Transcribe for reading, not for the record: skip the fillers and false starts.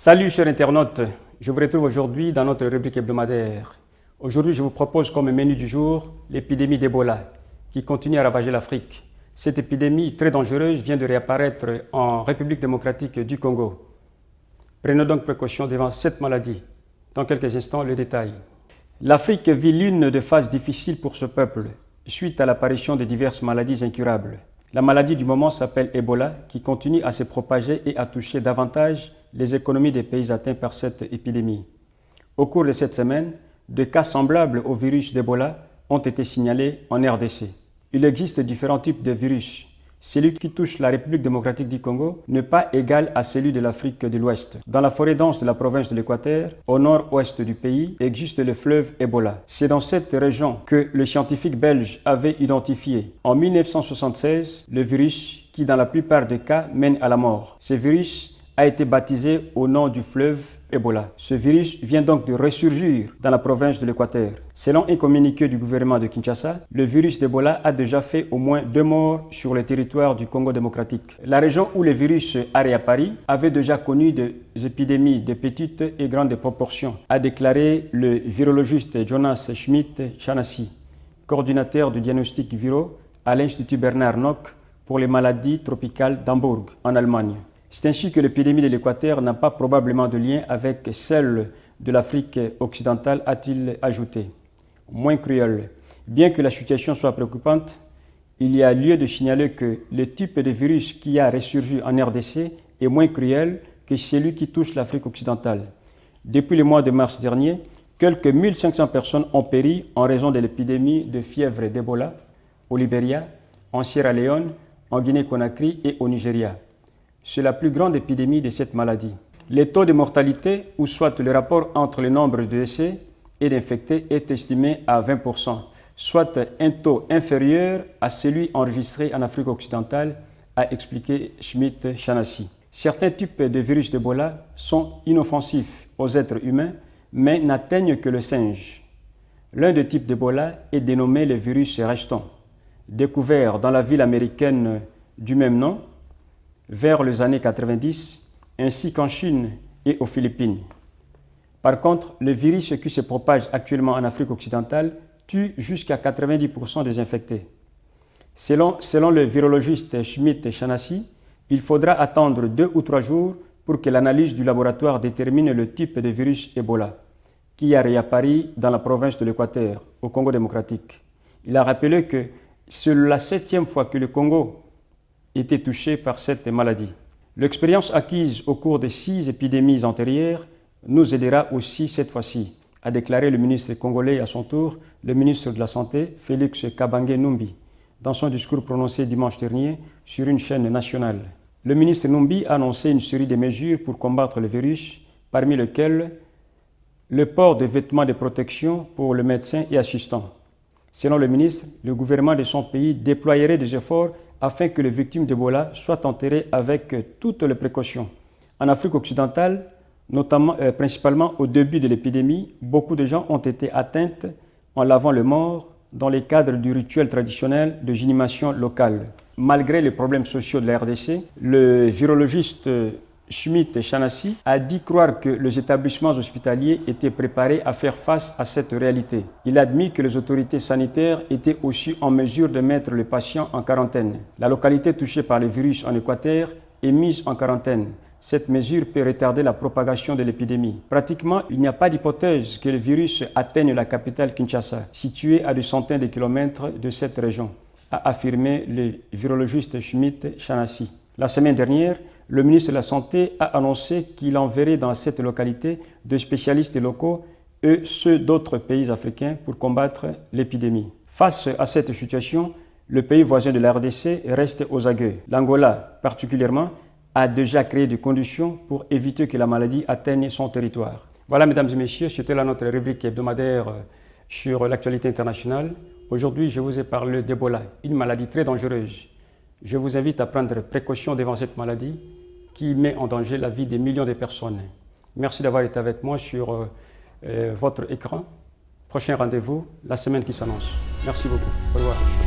Salut chers internautes, je vous retrouve aujourd'hui dans notre rubrique hebdomadaire. Aujourd'hui, je vous propose comme menu du jour l'épidémie d'Ebola qui continue à ravager l'Afrique. Cette épidémie très dangereuse vient de réapparaître en République démocratique du Congo. Prenons donc précaution devant cette maladie. Dans quelques instants, le détail. L'Afrique vit l'une des phases difficiles pour ce peuple, suite à l'apparition de diverses maladies incurables. La maladie du moment s'appelle Ebola, qui continue à se propager et à toucher davantage les économies des pays atteints par cette épidémie. Au cours de cette semaine, des cas semblables au virus d'Ebola ont été signalés en RDC. Il existe différents types de virus. Celui qui touche la République démocratique du Congo n'est pas égal à celui de l'Afrique de l'Ouest. Dans la forêt dense de la province de l'Équateur, au nord-ouest du pays, existe le fleuve Ebola. C'est dans cette région que le scientifique belge avait identifié en 1976 le virus qui, dans la plupart des cas, mène à la mort. Ce virus a été baptisé au nom du fleuve Ebola. Ce virus vient donc de ressurgir dans la province de l'Équateur. Selon un communiqué du gouvernement de Kinshasa, le virus d'Ebola a déjà fait au moins 2 morts sur le territoire du Congo démocratique. La région où le virus a réapparu avait déjà connu des épidémies de petites et grandes proportions, a déclaré le virologiste Jonas Schmidt-Chanassi, coordinateur du diagnostic viraux à l'Institut Bernard Nock pour les maladies tropicales d'Hambourg, en Allemagne. C'est ainsi que l'épidémie de l'Équateur n'a pas probablement de lien avec celle de l'Afrique occidentale, a-t-il ajouté. Moins cruel. Bien que la situation soit préoccupante, il y a lieu de signaler que le type de virus qui a ressurgi en RDC est moins cruel que celui qui touche l'Afrique occidentale. Depuis le mois de mars dernier, quelques 1500 personnes ont péri en raison de l'épidémie de fièvre d'Ebola au Libéria, en Sierra Leone, en Guinée-Conakry et au Nigeria. C'est la plus grande épidémie de cette maladie. Le taux de mortalité, ou soit le rapport entre le nombre de décès et d'infectés, est estimé à 20%, soit un taux inférieur à celui enregistré en Afrique occidentale, a expliqué Schmidt-Chanassi. Certains types de virus d'Ebola sont inoffensifs aux êtres humains, mais n'atteignent que le singe. L'un des types d'Ebola est dénommé le virus reston, découvert dans la ville américaine du même nom, vers les années 90, ainsi qu'en Chine et aux Philippines. Par contre, le virus qui se propage actuellement en Afrique occidentale tue jusqu'à 90% des infectés. Selon le virologiste Schmidt-Chanassi, il faudra attendre 2 ou 3 jours pour que l'analyse du laboratoire détermine le type de virus Ebola, qui a réapparu dans la province de l'Équateur, au Congo démocratique. Il a rappelé que c'est la 7e fois que le Congo était touché par cette maladie. L'expérience acquise au cours des 6 épidémies antérieures nous aidera aussi cette fois-ci, a déclaré le ministre congolais à son tour, le ministre de la Santé, Félix Kabange Numbi, dans son discours prononcé dimanche dernier sur une chaîne nationale. Le ministre Numbi a annoncé une série de mesures pour combattre le virus, parmi lesquelles le port de vêtements de protection pour les médecins et assistants. Selon le ministre, le gouvernement de son pays déployerait des efforts afin que les victimes d'Ebola soient enterrées avec toutes les précautions. En Afrique occidentale, principalement au début de l'épidémie, beaucoup de gens ont été atteints en lavant le mort dans le cadre du rituel traditionnel de inhumation locale. Malgré les problèmes sociaux de la RDC, le virologiste Schmidt-Chanassi a dit croire que les établissements hospitaliers étaient préparés à faire face à cette réalité. Il a admis que les autorités sanitaires étaient aussi en mesure de mettre les patients en quarantaine. La localité touchée par le virus en Équateur est mise en quarantaine. Cette mesure peut retarder la propagation de l'épidémie. Pratiquement, il n'y a pas d'hypothèse que le virus atteigne la capitale Kinshasa, située à des centaines de kilomètres de cette région, a affirmé le virologiste Schmidt-Chanassi. La semaine dernière, le ministre de la Santé a annoncé qu'il enverrait dans cette localité des spécialistes locaux et ceux d'autres pays africains pour combattre l'épidémie. Face à cette situation, le pays voisin de la RDC reste aux aguets. L'Angola, particulièrement, a déjà créé des conditions pour éviter que la maladie atteigne son territoire. Voilà, mesdames et messieurs, c'était là notre rubrique hebdomadaire sur l'actualité internationale. Aujourd'hui, je vous ai parlé d'Ebola, une maladie très dangereuse. Je vous invite à prendre précaution devant cette maladie qui met en danger la vie des millions de personnes. Merci d'avoir été avec moi sur votre écran. Prochain rendez-vous, la semaine qui s'annonce. Merci beaucoup. Au revoir.